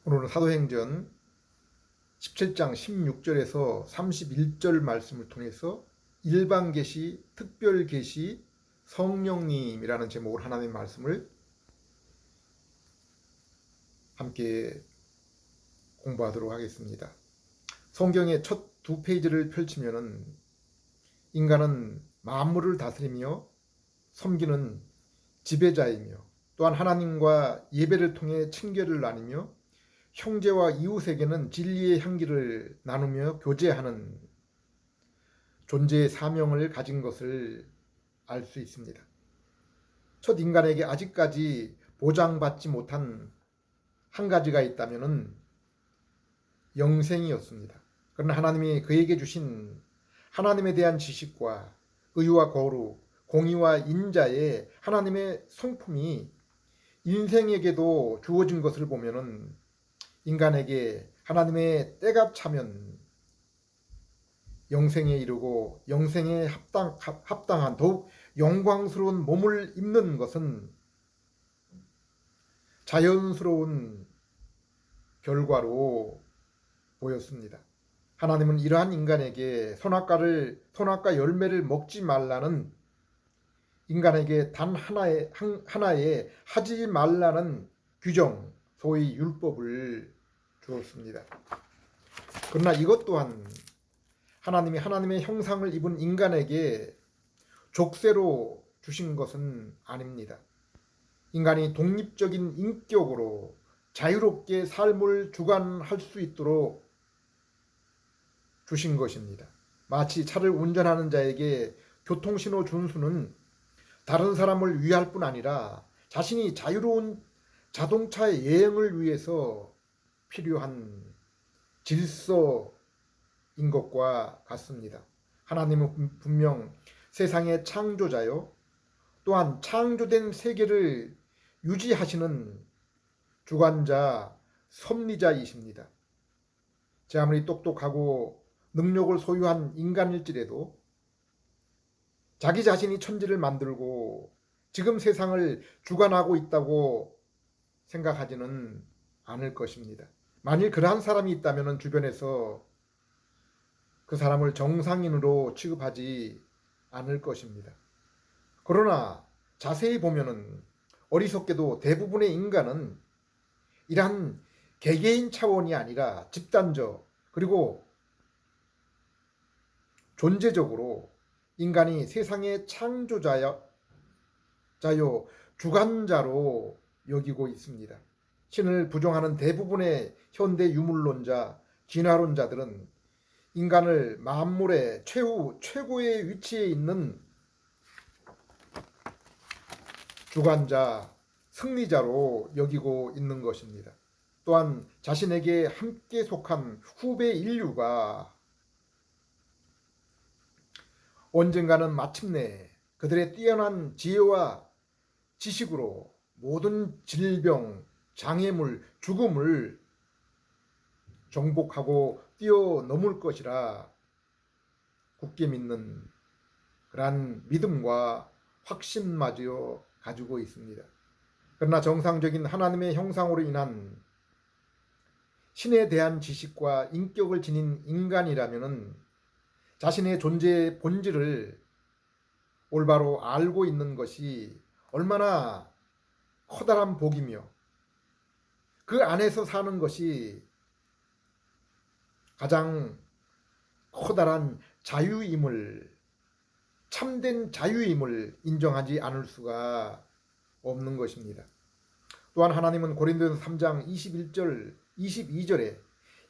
오늘은 사도행전 17장 16절에서 31절 말씀을 통해서 일반 계시, 특별 계시, 성령님이라는 제목으로 하나님의 말씀을 함께 공부하도록 하겠습니다. 성경의 첫 두 페이지를 펼치면은 인간은 만물을 다스리며 섬기는 지배자이며 또한 하나님과 예배를 통해 친교를 나누며 형제와 이웃에게는 진리의 향기를 나누며 교제하는 존재의 사명을 가진 것을 알 수 있습니다. 첫 인간에게 아직까지 보장받지 못한 한 가지가 있다면 영생이었습니다. 그러나 하나님이 그에게 주신 하나님에 대한 지식과 의와 거룩, 공의와 인자의 하나님의 성품이 인생에게도 주어진 것을 보면은 인간에게 하나님의 때가 차면 영생에 이르고 영생에 합당한 더욱 영광스러운 몸을 입는 것은 자연스러운 결과로 보였습니다. 하나님은 이러한 인간에게 선악과 열매를 먹지 말라는 인간에게 단 하나의 하지 말라는 규정, 소위 율법을 주었습니다. 그러나 이것 또한 하나님이 하나님의 형상을 입은 인간에게 족쇄로 주신 것은 아닙니다. 인간이 독립적인 인격으로 자유롭게 삶을 주관할 수 있도록 주신 것입니다. 마치 차를 운전하는 자에게 교통신호 준수는 다른 사람을 위할 뿐 아니라 자신이 자유로운 자동차의 여행을 위해서 필요한 질서인 것과 같습니다. 하나님은 분명 세상의 창조자요 또한 창조된 세계를 유지하시는 주관자, 섭리자이십니다. 제 아무리 똑똑하고 능력을 소유한 인간일지라도 자기 자신이 천지를 만들고 지금 세상을 주관하고 있다고 생각하지는 않을 것입니다. 만일 그러한 사람이 있다면 주변에서 그 사람을 정상인으로 취급하지 않을 것입니다. 그러나 자세히 보면은 어리석게도 대부분의 인간은 이러한 개개인 차원이 아니라 집단적 그리고 존재적으로 인간이 세상의 창조자요 주관자로 여기고 있습니다. 신을 부정하는 대부분의 현대 유물론자, 진화론자들은 인간을 만물의 최고의 위치에 있는 주관자, 승리자로 여기고 있는 것입니다. 또한 자신에게 함께 속한 후배 인류가 언젠가는 마침내 그들의 뛰어난 지혜와 지식으로 모든 질병, 장애물, 죽음을 정복하고 뛰어넘을 것이라 굳게 믿는 그러한 믿음과 확신마저 가지고 있습니다. 그러나 정상적인 하나님의 형상으로 인한 신에 대한 지식과 인격을 지닌 인간이라면 자신의 존재의 본질을 올바로 알고 있는 것이 얼마나 커다란 복이며 그 안에서 사는 것이 가장 커다란 자유임을 참된 자유임을 인정하지 않을 수가 없는 것입니다. 또한 하나님은 고린도전서 3장 21절 22절에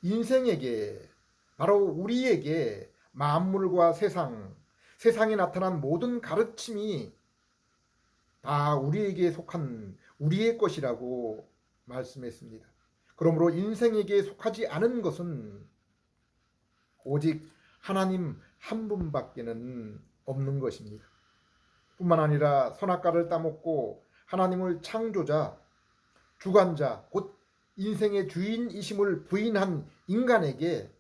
인생에게 바로 우리에게 만물과 세상에 나타난 모든 가르침이 다 우리에게 속한 우리의 것이라고 말씀했습니다. 그러므로 인생에게 속하지 않은 것은 오직 하나님 한 분밖에는 없는 것입니다. 뿐만 아니라 선악과를 따먹고 하나님을 창조자, 주관자, 곧 인생의 주인이심을 부인한 인간에게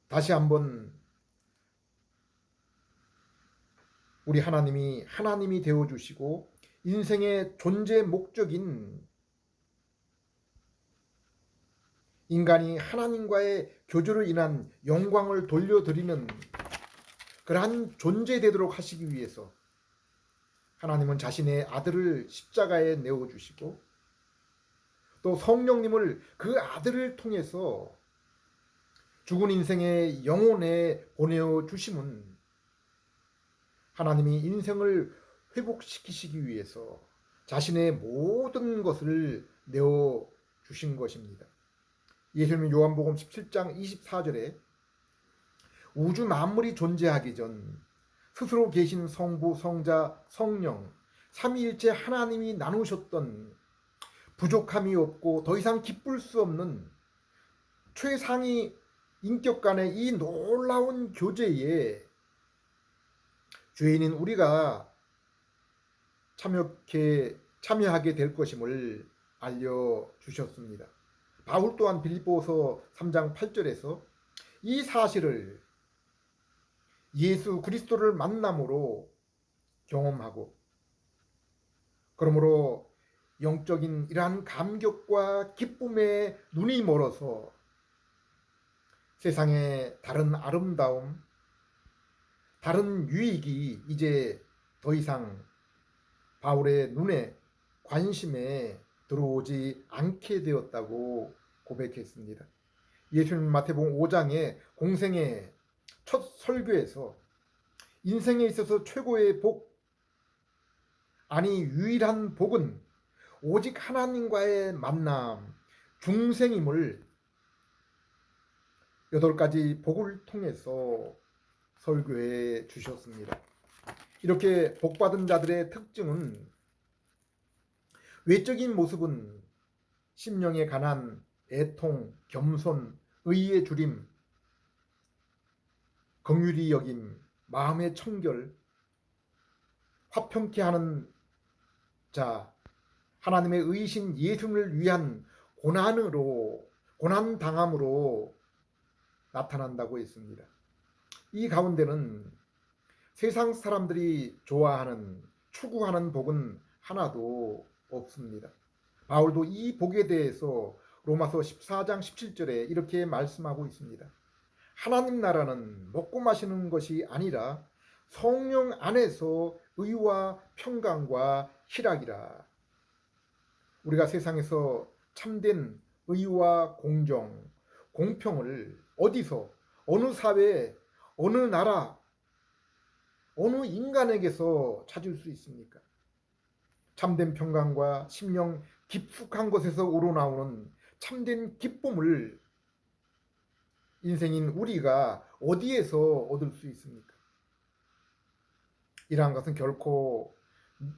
다시 한번 우리 하나님이 되어주시고 인생의 존재 목적인 인간이 하나님과의 교제로 인한 영광을 돌려드리는 그러한 존재되도록 하시기 위해서 하나님은 자신의 아들을 십자가에 내어주시고 또 성령님을 그 아들을 통해서 죽은 인생의 영혼에 보내주심은 하나님이 인생을 회복시키시기 위해서 자신의 모든 것을 내어주신 것입니다. 예수님은 요한복음 17장 24절에 우주 만물이 존재하기 전 스스로 계신 성부, 성자, 성령 삼위일체 하나님이 나누셨던 부족함이 없고 더 이상 기쁠 수 없는 최상위 인격 간의 이 놀라운 교제에 죄인인 우리가 참여하게 될 것임을 알려주셨습니다. 바울 또한 빌립보서 3장 8절에서 이 사실을 예수 그리스도를 만남으로 경험하고 그러므로 영적인 이러한 감격과 기쁨에 눈이 멀어서 세상의 다른 아름다움, 다른 유익이 이제 더 이상 바울의 눈에 관심에 들어오지 않게 되었다고 고백했습니다. 예수님 마태복음 5장의 공생의 첫 설교에서 인생에 있어서 최고의 복, 아니 유일한 복은 오직 하나님과의 만남, 중생임을 8가지 복을 통해서 설교해 주셨습니다. 이렇게 복받은 자들의 특징은 외적인 모습은 심령의 가난, 애통, 겸손, 의의 주림, 긍휼히 여김, 마음의 청결, 화평케 하는 자, 하나님의 의신 예수를 위한 고난당함으로 나타난다고 했습니다. 이 가운데는 세상 사람들이 좋아하는, 추구하는 복은 하나도 없습니다. 바울도 이 복에 대해서 로마서 14장 17절에 이렇게 말씀하고 있습니다. 하나님 나라는 먹고 마시는 것이 아니라 성령 안에서 의와 평강과 희락이라. 우리가 세상에서 참된 의와 공정, 공평을 어디서, 어느 사회, 어느 나라, 어느 인간에게서 찾을 수 있습니까? 참된 평강과 심령 깊숙한 곳에서 우러나오는 참된 기쁨을 인생인 우리가 어디에서 얻을 수 있습니까? 이러한 것은 결코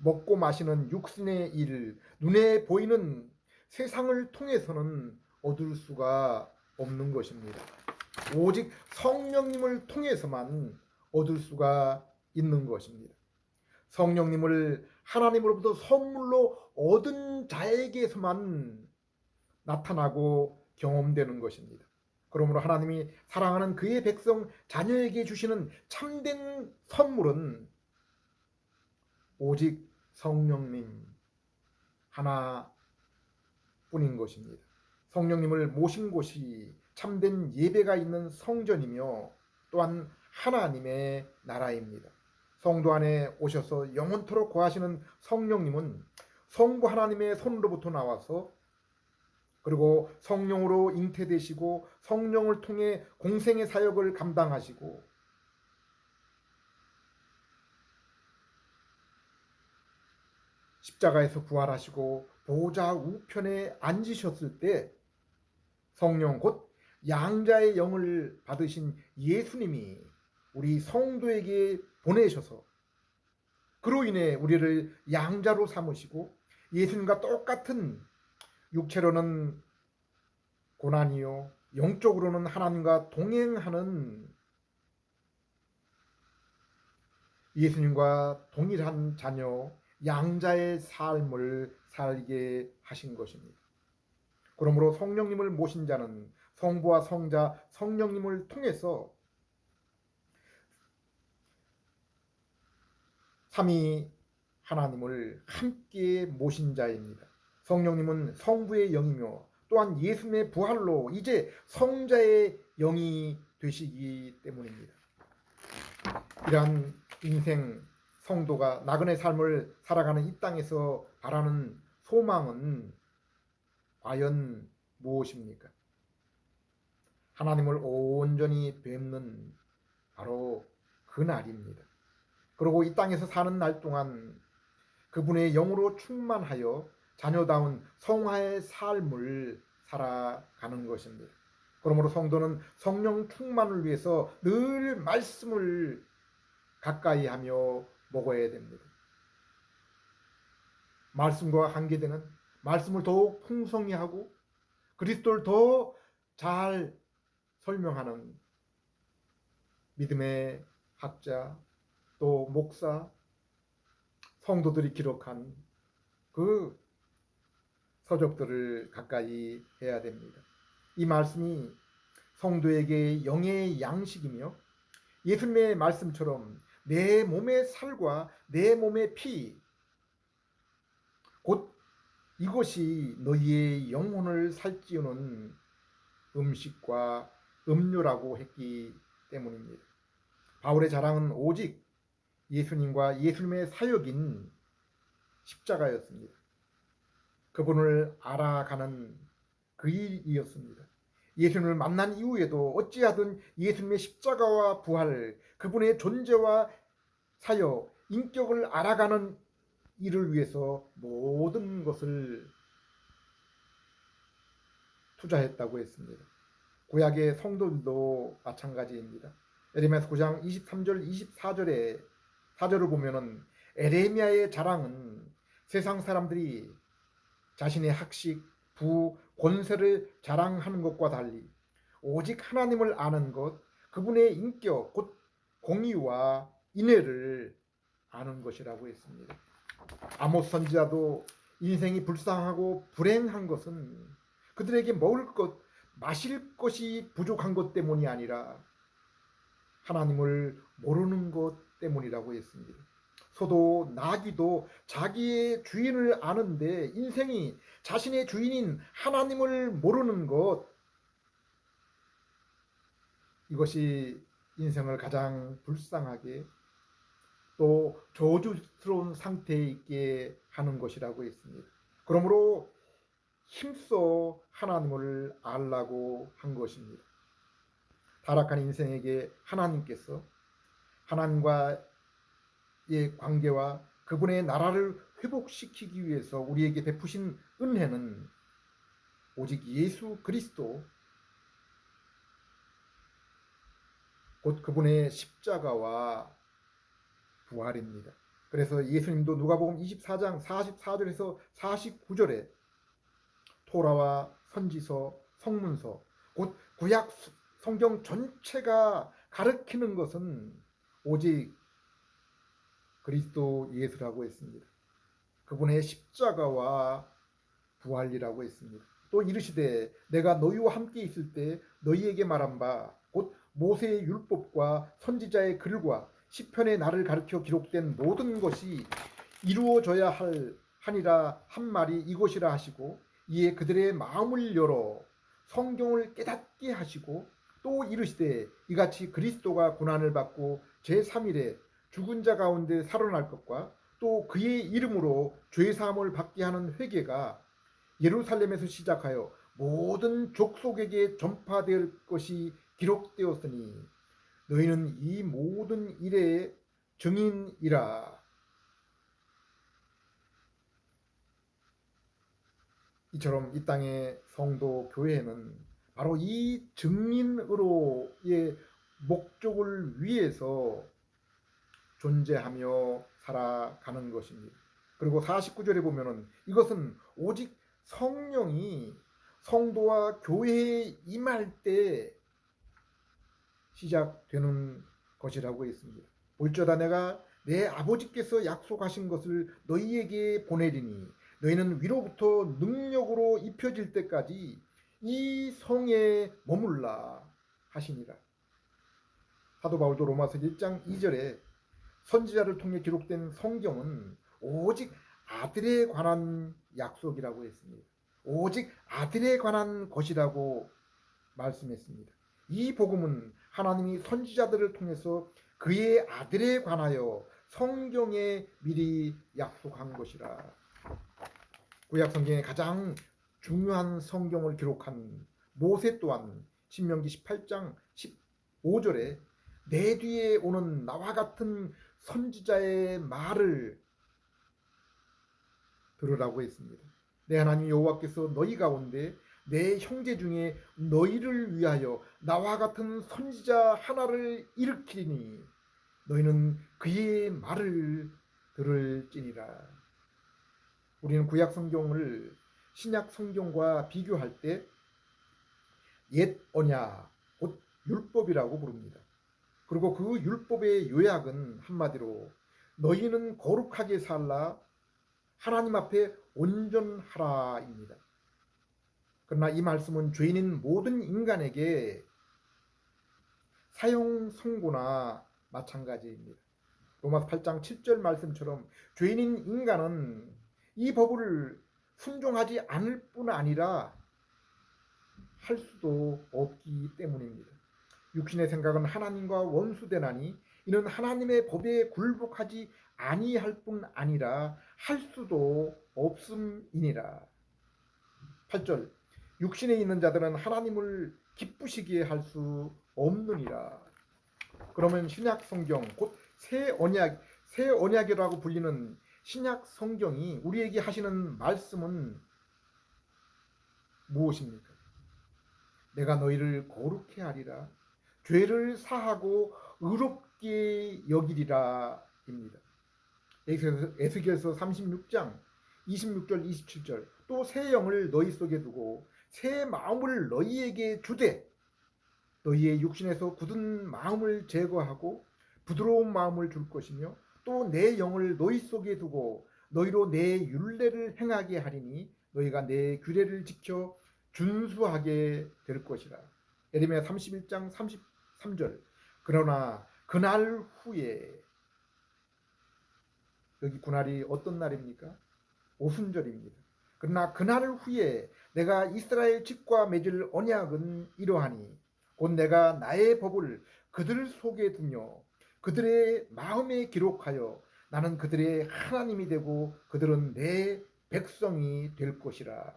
먹고 마시는 육신의 일, 눈에 보이는 세상을 통해서는 얻을 수가 없는 것입니다. 오직 성령님을 통해서만 얻을 수가 있는 것입니다. 성령님을 하나님으로부터 선물로 얻은 자에게서만 나타나고 경험되는 것입니다. 그러므로 하나님이 사랑하는 그의 백성 자녀에게 주시는 참된 선물은 오직 성령님 하나뿐인 것입니다. 성령님을 모신 곳이 참된 예배가 있는 성전이며 또한 하나님의 나라입니다. 성도 안에 오셔서 영원토록 거하시는 성령님은 성부 하나님의 손으로부터 나와서 그리고 성령으로 잉태되시고 성령을 통해 공생의 사역을 감당하시고 십자가에서 부활하시고 보좌 우편에 앉으셨을 때 성령 곧 양자의 영을 받으신 예수님이 우리 성도에게 보내셔서 그로 인해 우리를 양자로 삼으시고 예수님과 똑같은 육체로는 고난이요 영적으로는 하나님과 동행하는 예수님과 동일한 자녀 양자의 삶을 살게 하신 것입니다. 그러므로 성령님을 모신 자는 성부와 성자 성령님을 통해서 삼위 하나님을 함께 모신 자입니다. 성령님은 성부의 영이며 또한 예수님의 부활로 이제 성자의 영이 되시기 때문입니다. 이러한 인생 성도가 나그네 삶을 살아가는 이 땅에서 바라는 소망은 과연 무엇입니까? 하나님을 온전히 뵙는 바로 그 날입니다. 그리고 이 땅에서 사는 날 동안 그분의 영으로 충만하여 자녀다운 성화의 삶을 살아가는 것입니다. 그러므로 성도는 성령 충만을 위해서 늘 말씀을 가까이 하며 먹어야 됩니다. 말씀과 관계되는 말씀을 더욱 풍성히 하고 그리스도를 더 잘 설명하는 믿음의 학자 또 목사 성도들이 기록한 그 서적들을 가까이 해야 됩니다. 이 말씀이 성도에게 영의 양식이며 예수님의 말씀처럼 내 몸의 살과 내 몸의 피 곧 이것이 너희의 영혼을 살찌우는 음식과 음료라고 했기 때문입니다. 바울의 자랑은 오직 예수님과 예수님의 사역인 십자가였습니다. 그분을 알아가는 그 일이었습니다. 예수님을 만난 이후에도 어찌하든 예수님의 십자가와 부활, 그분의 존재와 사역, 인격을 알아가는 일을 위해서 모든 것을 투자했다고 했습니다. 구약의 성도들도 마찬가지입니다. 에레미야서 9장 23절 24절의 4절을 보면은 에레미야의 자랑은 세상 사람들이 자신의 학식, 부, 권세를 자랑하는 것과 달리 오직 하나님을 아는 것, 그분의 인격, 곧 공의와 인애를 아는 것이라고 했습니다. 아모스 선지자도 인생이 불쌍하고 불행한 것은 그들에게 먹을 것, 마실 것이 부족한 것 때문이 아니라 하나님을 모르는 것 때문이라고 했습니다. 소도 나귀도 자기의 주인을 아는데 인생이 자신의 주인인 하나님을 모르는 것, 이것이 인생을 가장 불쌍하게 또 저주스러운 상태에 있게 하는 것이라고 했습니다. 그러므로 힘써 하나님을 알라고 한 것입니다. 타락한 인생에게 하나님께서 하나님과의 관계와 그분의 나라를 회복시키기 위해서 우리에게 베푸신 은혜는 오직 예수 그리스도 곧 그분의 십자가와 부활입니다. 그래서 예수님도 누가복음 24장 44절에서 49절에 토라와 선지서, 성문서, 곧 구약 성경 전체가 가르치는 것은 오직 그리스도 예수라고 했습니다. 그분의 십자가와 부활이라고 했습니다. 또 이르시되 내가 너희와 함께 있을 때 너희에게 말한 바 곧 모세의 율법과 선지자의 글과 시편의 나를 가르쳐 기록된 모든 것이 이루어져야 하니라 한 말이 이것이라 하시고 이에 그들의 마음을 열어 성경을 깨닫게 하시고 또 이르시되 이같이 그리스도가 고난을 받고 제3일에 죽은 자 가운데 살아날 것과 또 그의 이름으로 죄사함을 받게 하는 회개가 예루살렘에서 시작하여 모든 족속에게 전파될 것이 기록되었으니 너희는 이 모든 일의 증인이라. 이처럼 이 땅의 성도 교회는 바로 이 증인으로의 목적을 위해서 존재하며 살아가는 것입니다. 그리고 49절에 보면은 이것은 오직 성령이 성도와 교회에 임할 때 시작되는 것이라고 했습니다. 볼지어다 내가 내 아버지께서 약속하신 것을 너희에게 보내리니 너희는 위로부터 능력으로 입혀질 때까지 이 성에 머물라 하시니라. 사도 바울도 로마서 1장 2절에 선지자를 통해 기록된 성경은 오직 아들에 관한 약속이라고 했습니다. 오직 아들에 관한 것이라고 말씀했습니다. 이 복음은 하나님이 선지자들을 통해서 그의 아들에 관하여 성경에 미리 약속한 것이라. 구약 성경의 가장 중요한 성경을 기록한 모세 또한 신명기 18장 15절에 내 뒤에 오는 나와 같은 선지자의 말을 들으라고 했습니다. 내 하나님 여호와께서 너희 가운데 내 형제 중에 너희를 위하여 나와 같은 선지자 하나를 일으키리니 너희는 그의 말을 들을지니라. 우리는 구약 성경을 신약 성경과 비교할 때 옛 언약, 곧 율법이라고 부릅니다. 그리고 그 율법의 요약은 한마디로 너희는 거룩하게 살라 하나님 앞에 온전하라입니다. 그러나 이 말씀은 죄인인 모든 인간에게 사형 선고나 마찬가지입니다. 로마서 8장 7절 말씀처럼 죄인인 인간은 이 법을 순종하지 않을 뿐 아니라 할 수도 없기 때문입니다. 육신의 생각은 하나님과 원수되나니 이는 하나님의 법에 굴복하지 아니할 뿐 아니라 할 수도 없음이니라. 8절 육신에 있는 자들은 하나님을 기쁘시게 할 수 없느니라. 그러면 신약 성경 곧 새 언약이라고 불리는 신약 성경이 우리에게 하시는 말씀은 무엇입니까? 내가 너희를 거룩해 하리라 죄를 사하고 의롭게 여기리라입니다. 에스겔서 36장 26절 27절 또 새 영을 너희 속에 두고 새 마음을 너희에게 주되 너희의 육신에서 굳은 마음을 제거하고 부드러운 마음을 줄 것이며 또 내 영을 너희 속에 두고 너희로 내 율례를 행하게 하리니 너희가 내 규례를 지켜 준수하게 될 것이라. 예레미야 31장 33절 그러나 그날 후에 여기 그날이 어떤 날입니까? 오순절입니다. 그러나 그날 후에 내가 이스라엘 집과 맺을 언약은 이러하니 곧 내가 나의 법을 그들 속에 두며 그들의 마음에 기록하여 나는 그들의 하나님이 되고 그들은 내 백성이 될 것이라.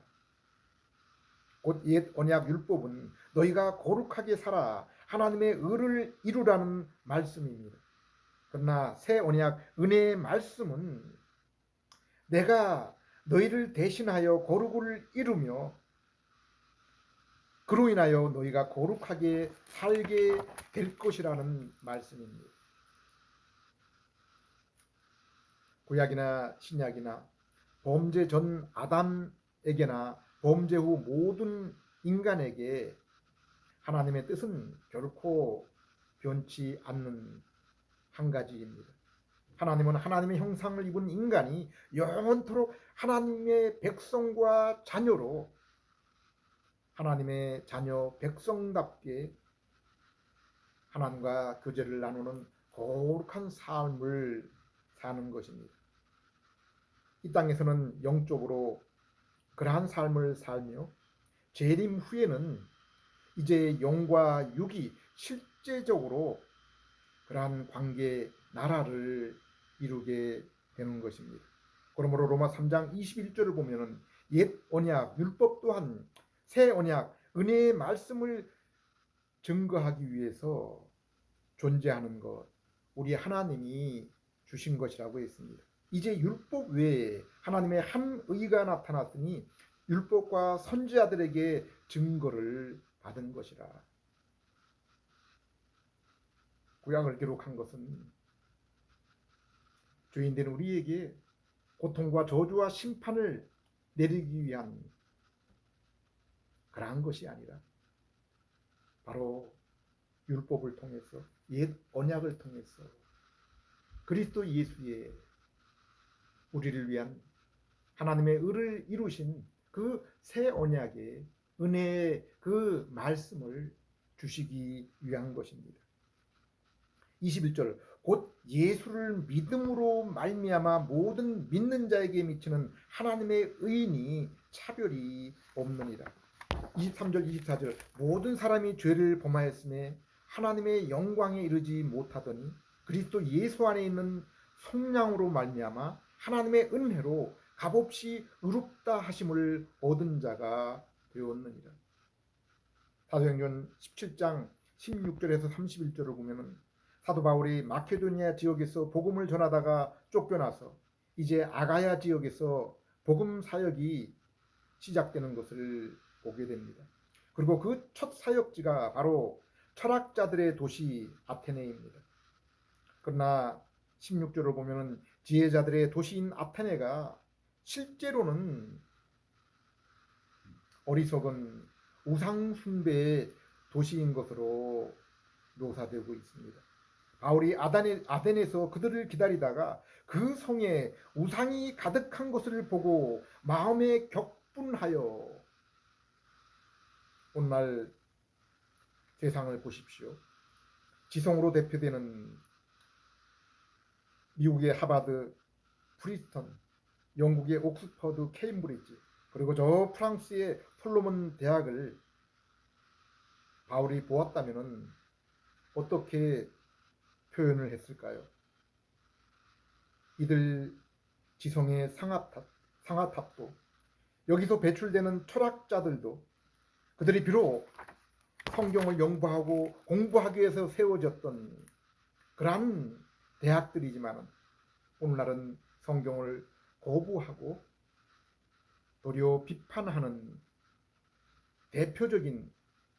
곧 옛 언약 율법은 너희가 거룩하게 살아 하나님의 의를 이루라는 말씀입니다. 그러나 새 언약 은혜의 말씀은 내가 너희를 대신하여 거룩을 이루며 그로 인하여 너희가 거룩하게 살게 될 것이라는 말씀입니다. 구약이나 신약이나 범죄 전 아담에게나 범죄 후 모든 인간에게 하나님의 뜻은 결코 변치 않는 한 가지입니다. 하나님은 하나님의 형상을 입은 인간이 영원토록 하나님의 백성과 자녀로 하나님의 자녀 백성답게 하나님과 교제를 나누는 거룩한 삶을 사는 것입니다. 이 땅에서는 영적으로 그러한 삶을 살며 재림 후에는 이제 영과 육이 실제적으로 그러한 관계 나라를 이루게 되는 것입니다. 그러므로 로마 3장 21절을 보면은 옛 언약 율법 또한 새 언약 은혜의 말씀을 증거하기 위해서 존재하는 것 우리 하나님이 주신 것이라고 했습니다. 이제 율법 외에 하나님의 한 의가 나타났으니 율법과 선지자들에게 증거를 받은 것이라. 구약을 기록한 것은 죄인된 우리에게 고통과 저주와 심판을 내리기 위한 그러한 것이 아니라 바로 율법을 통해서 옛 언약을 통해서 그리스도 예수의 우리를 위한 하나님의 의를 이루신 그 새 언약의 은혜의 그 말씀을 주시기 위한 것입니다. 21절 곧 예수를 믿음으로 말미암아 모든 믿는 자에게 미치는 하나님의 의인이 차별이 없느니라. 23절 24절 모든 사람이 죄를 범하였음에 하나님의 영광에 이르지 못하더니 그리스도 예수 안에 있는 속량으로 말미암아 하나님의 은혜로 값없이 의롭다 하심을 얻은 자가 되었느니라. 사도행전 17장 16절에서 31절을 보면은 사도 바울이 마케도니아 지역에서 복음을 전하다가 쫓겨나서 이제 아가야 지역에서 복음 사역이 시작되는 것을 보게 됩니다. 그리고 그 첫 사역지가 바로 철학자들의 도시 아테네입니다. 그러나 16절을 보면은 지혜자들의 도시인 아테네가 실제로는 어리석은 우상숭배의 도시인 것으로 묘사되고 있습니다. 바울이 아덴에서 그들을 기다리다가 그 성에 우상이 가득한 것을 보고 마음에 격분하여 오늘날 세상을 보십시오. 지성으로 대표되는 미국의 하버드, 프리스턴, 영국의 옥스퍼드, 케임브리지, 그리고 저 프랑스의 솔로몬 대학을 바울이 보았다면 어떻게 표현을 했을까요? 이들 지성의 상아탑도 여기서 배출되는 철학자들도 그들이 비록 성경을 연구하고 공부하기 위해서 세워졌던 그러한 대학들이지만 오늘날은 성경을 거부하고 도리어 비판하는 대표적인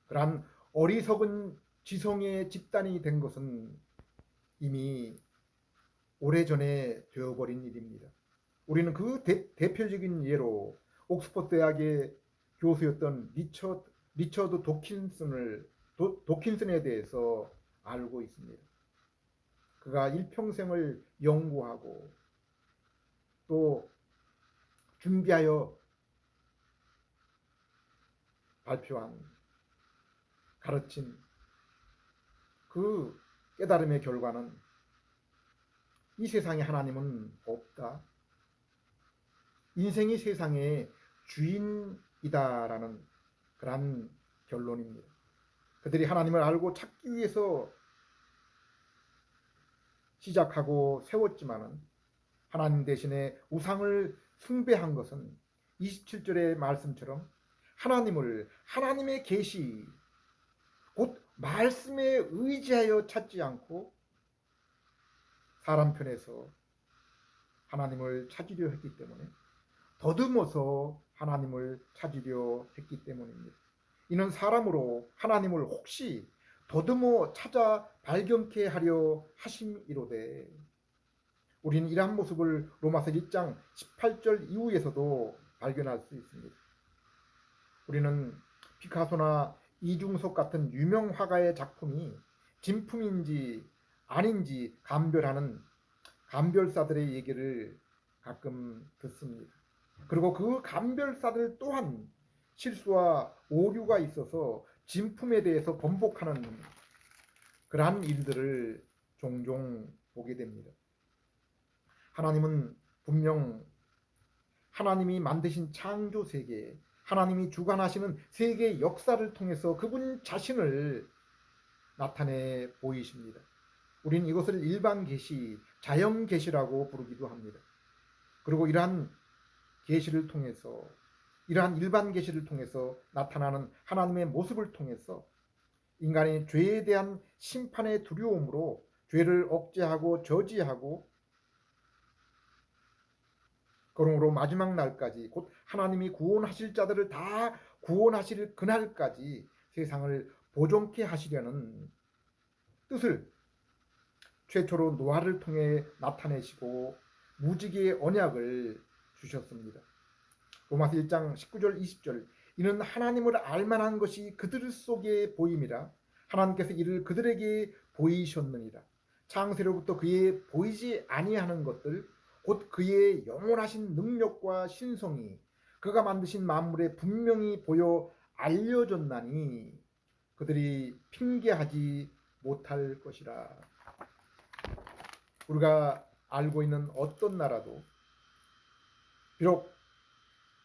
그러한 어리석은 지성의 집단이 된 것은 이미 오래전에 되어버린 일입니다. 우리는 그 대표적인 예로 옥스퍼드 대학의 교수였던 리처드 도킨슨에 대해서 알고 있습니다. 그가 일평생을 연구하고 또 준비하여 발표한 가르친 그 깨달음의 결과는 이 세상에 하나님은 없다. 인생이 세상의 주인이다라는 그런 결론입니다. 그들이 하나님을 알고 찾기 위해서 시작하고 세웠지만은 하나님 대신에 우상을 숭배한 것은 27절의 말씀처럼 하나님의 계시 곧 말씀에 의지하여 찾지 않고 사람 편에서 하나님을 찾으려 했기 때문에 더듬어서 하나님을 찾으려 했기 때문입니다. 이는 사람으로 하나님을 혹시 더듬어 찾아 발견케 하려 하심이로되 우리는 이러한 모습을 로마서 1장 18절 이후에서도 발견할 수 있습니다. 우리는 피카소나 이중섭 같은 유명 화가의 작품이 진품인지 아닌지 감별하는 감별사들의 얘기를 가끔 듣습니다. 그리고 그 감별사들 또한 실수와 오류가 있어서 진품에 대해서 번복하는 그러한 일들을 종종 보게 됩니다. 하나님은 분명 하나님이 만드신 창조 세계, 하나님이 주관하시는 세계의 역사를 통해서 그분 자신을 나타내 보이십니다. 우리는 이것을 일반 계시, 자연 계시라고 부르기도 합니다. 그리고 이러한 계시를 통해서 이러한 일반 계시를 통해서 나타나는 하나님의 모습을 통해서 인간의 죄에 대한 심판의 두려움으로 죄를 억제하고 저지하고 그러므로 마지막 날까지 곧 하나님이 구원하실 자들을 다 구원하실 그날까지 세상을 보존케 하시려는 뜻을 최초로 노아를 통해 나타내시고 무지개의 언약을 주셨습니다. 로마서 1장 19절 20절 이는 하나님을 알만한 것이 그들 속에 보임이라 하나님께서 이를 그들에게 보이셨느니라. 창세로부터 그의 보이지 아니하는 것들 곧 그의 영원하신 능력과 신성이 그가 만드신 만물에 분명히 보여 알려졌나니 그들이 핑계하지 못할 것이라. 우리가 알고 있는 어떤 나라도 비록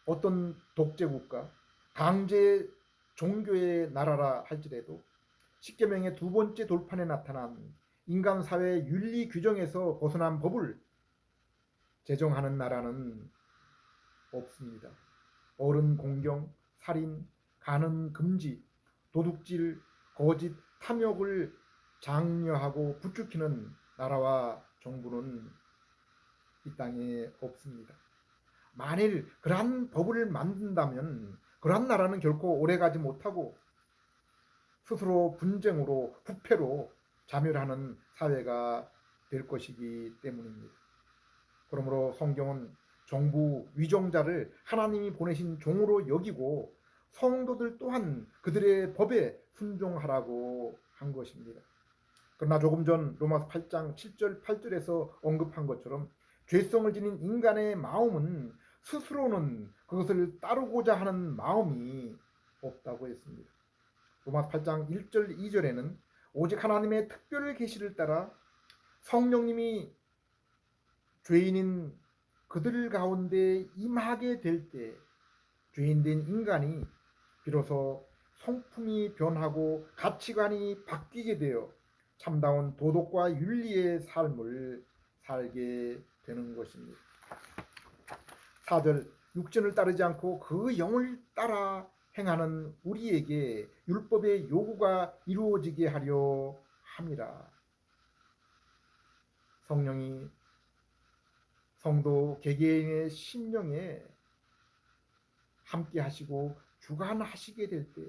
어떤 독재국가, 강제 종교의 나라라 할지라도 십계명의 두 번째 돌판에 나타난 인간 사회 윤리 규정에서 벗어난 법을 제정하는 나라는 없습니다. 어른 공경, 살인, 간음 금지, 도둑질, 거짓, 탐욕을 장려하고 부추기는 나라와 정부는 이 땅에 없습니다. 만일 그러한 법을 만든다면 그러한 나라는 결코 오래가지 못하고 스스로 분쟁으로 부패로 자멸하는 사회가 될 것이기 때문입니다. 그러므로 성경은 정부 위정자를 하나님이 보내신 종으로 여기고 성도들 또한 그들의 법에 순종하라고 한 것입니다. 그러나 조금 전 로마서 8장 7절 8절에서 언급한 것처럼 죄성을 지닌 인간의 마음은 스스로는 그것을 따르고자 하는 마음이 없다고 했습니다. 로마서 8장 1절 2절에는 오직 하나님의 특별 계시를 따라 성령님이 죄인인 그들 가운데 임하게 될 때 죄인된 인간이 비로소 성품이 변하고 가치관이 바뀌게 되어 참다운 도덕과 윤리의 삶을 살게 되는 것입니다. 4절 육신을 따르지 않고 그 영을 따라 행하는 우리에게 율법의 요구가 이루어지게 하려 함이라. 성령이 성도 개개인의 심령에 함께 하시고 주관하시게 될 때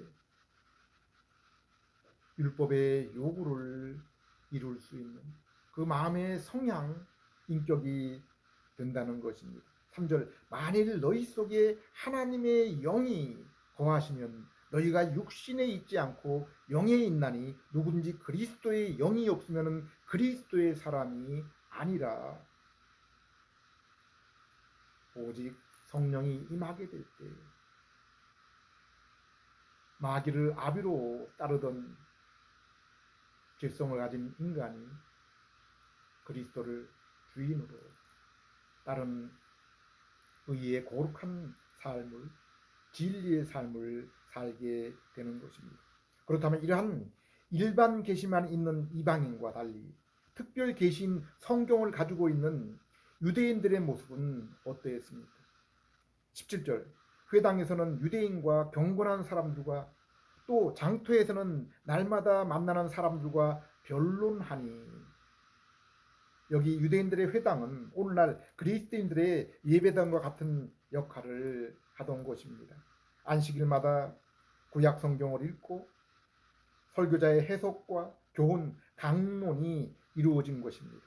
율법의 요구를 이룰 수 있는 그 마음의 성향, 인격이 된다는 것입니다. 3절 만일 너희 속에 하나님의 영이 거하시면 너희가 육신에 있지 않고 영에 있나니 누군지 그리스도의 영이 없으면 그리스도의 사람이 아니라. 오직 성령이 임하게 될 때 마귀를 아비로 따르던 죄성을 가진 인간이 그리스도를 주인으로 따른 의의 거룩한 삶을, 진리의 삶을 살게 되는 것입니다. 그렇다면 이러한 일반 계시만 있는 이방인과 달리 특별 계시인 성경을 가지고 있는 유대인들의 모습은 어떠했습니까? 17절 회당에서는 유대인과 경건한 사람들과 또 장터에서는 날마다 만나는 사람들과 변론하니. 여기 유대인들의 회당은 오늘날 그리스도인들의 예배당과 같은 역할을 하던 곳입니다. 안식일마다 구약 성경을 읽고 설교자의 해석과 교훈, 강론이 이루어진 것입니다.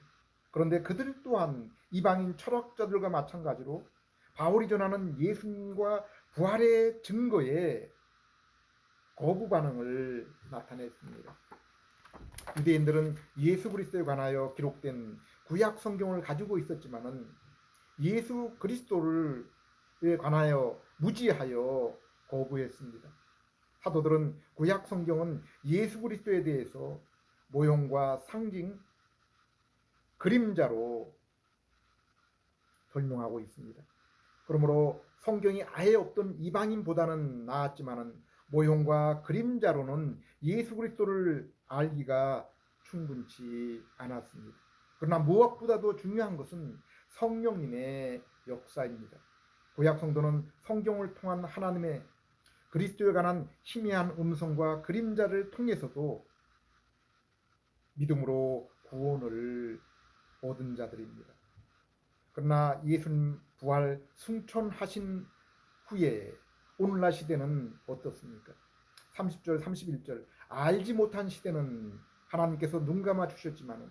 그런데 그들 또한 이방인 철학자들과 마찬가지로 바울이 전하는 예수님과 부활의 증거에 거부 반응을 나타냈습니다. 유대인들은 예수 그리스도에 관하여 기록된 구약 성경을 가지고 있었지만은 예수 그리스도에 관하여 무지하여 거부했습니다. 사도들은 구약 성경은 예수 그리스도에 대해서 모형과 상징, 그림자로 설명하고 있습니다. 그러므로 성경이 아예 없던 이방인보다는 나았지만은 모형과 그림자로는 예수 그리스도를 알기가 충분치 않았습니다. 그러나 무엇보다도 중요한 것은 성령님의 역사입니다. 구약 성도는 성경을 통한 하나님의 그리스도에 관한 희미한 음성과 그림자를 통해서도 믿음으로 구원을 얻은 자들입니다. 그러나 예수님 부활 승천하신 후에 오늘날 시대는 어떻습니까? 30절 31절 알지 못한 시대는 하나님께서 눈 감아 주셨지만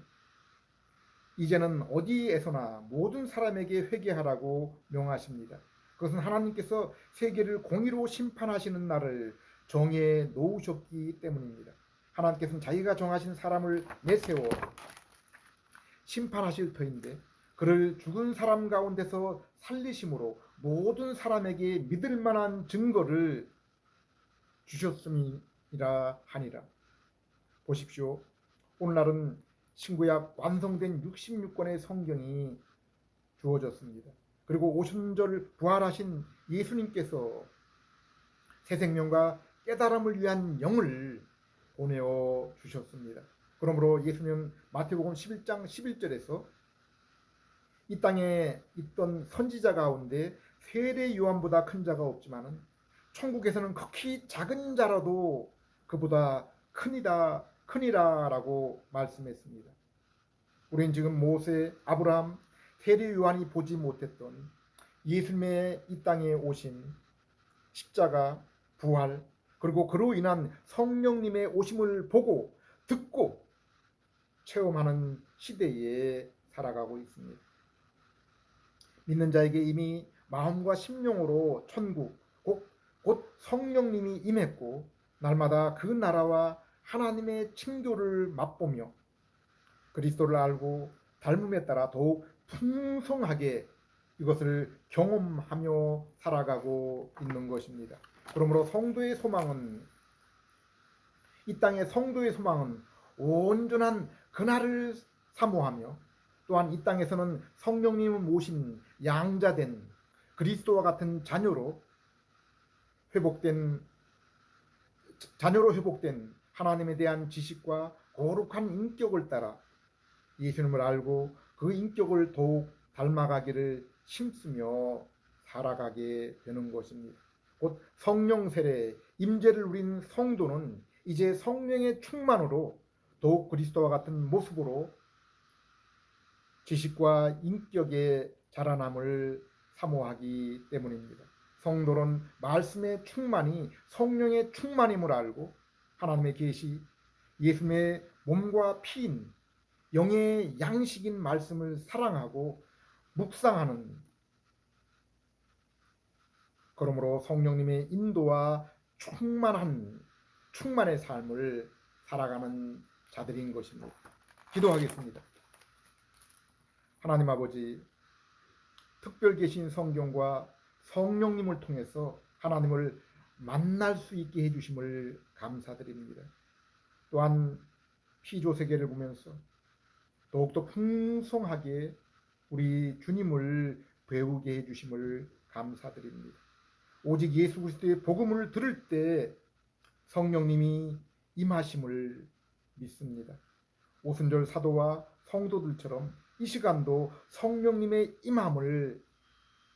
이제는 어디에서나 모든 사람에게 회개하라고 명하십니다. 그것은 하나님께서 세계를 공의로 심판하시는 날을 정해 놓으셨기 때문입니다. 하나님께서는 자기가 정하신 사람을 내세워 심판하실 터인데 그를 죽은 사람 가운데서 살리심으로 모든 사람에게 믿을 만한 증거를 주셨음이라 하니라. 보십시오. 오늘날은 신구약 완성된 66권의 성경이 주어졌습니다. 그리고 오순절 부활하신 예수님께서 새 생명과 깨달음을 위한 영을 보내어 주셨습니다. 그러므로 예수님은 마태복음 11장 11절에서 이 땅에 있던 선지자 가운데 세례 요한보다 큰 자가 없지만은 천국에서는 극히 작은 자라도 그보다 크니라라고 말씀했습니다. 우리는 지금 모세, 아브라함, 세례 요한이 보지 못했던 예수님의 이 땅에 오신 십자가, 부활, 그리고 그로 인한 성령님의 오심을 보고 듣고 체험하는 시대에 살아가고 있습니다. 믿는 자에게 이미 마음과 심령으로 천국, 곧 성령님이 임했고 날마다 그 나라와 하나님의 친교를 맛보며 그리스도를 알고 닮음에 따라 더욱 풍성하게 이것을 경험하며 살아가고 있는 것입니다. 그러므로 성도의 소망은 이 땅의 성도의 소망은 온전한 그날을 사모하며 또한 이 땅에서는 성령님을 모신 양자된 그리스도와 같은 자녀로 회복된 하나님에 대한 지식과 거룩한 인격을 따라 예수님을 알고 그 인격을 더욱 닮아가기를 힘쓰며 살아가게 되는 것입니다. 곧 성령 세례 임재를 누린 성도는 이제 성령의 충만으로 더욱 그리스도와 같은 모습으로 지식과 인격의 자라남을 사모하기 때문입니다. 성도는 말씀의 충만이 성령의 충만임을 알고 하나님의 계시, 예수님의 몸과 피인 영의 양식인 말씀을 사랑하고 묵상하는, 그러므로 성령님의 인도와 충만의 삶을 살아가는 자들인 것입니다. 기도하겠습니다. 하나님 아버지, 특별 계신 성경과 성령님을 통해서 하나님을 만날 수 있게 해주심을 감사드립니다. 또한 피조세계를 보면서 더욱더 풍성하게 우리 주님을 배우게 해주심을 감사드립니다. 오직 예수 그리스도의 복음을 들을 때 성령님이 임하심을 믿습니다. 오순절 사도와 성도들처럼 이 시간도 성령님의 임함을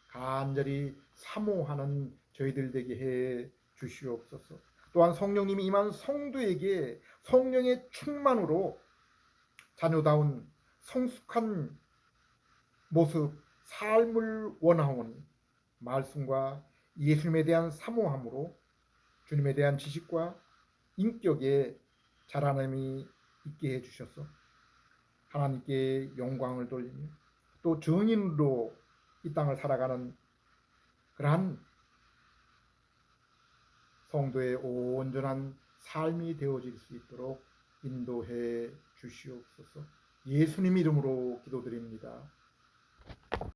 간절히 사모하는 저희들 되게 해 주시옵소서. 또한 성령님이 임한 성도에게 성령의 충만으로 자녀다운 성숙한 모습, 삶을 원하오니 말씀과 예수님에 대한 사모함으로 주님에 대한 지식과 인격의 자라남이 있게 해주셔서 하나님께 영광을 돌리며 또 증인으로 이 땅을 살아가는 그러한 성도의 온전한 삶이 되어질 수 있도록 인도해 주시옵소서. 예수님 이름으로 기도드립니다.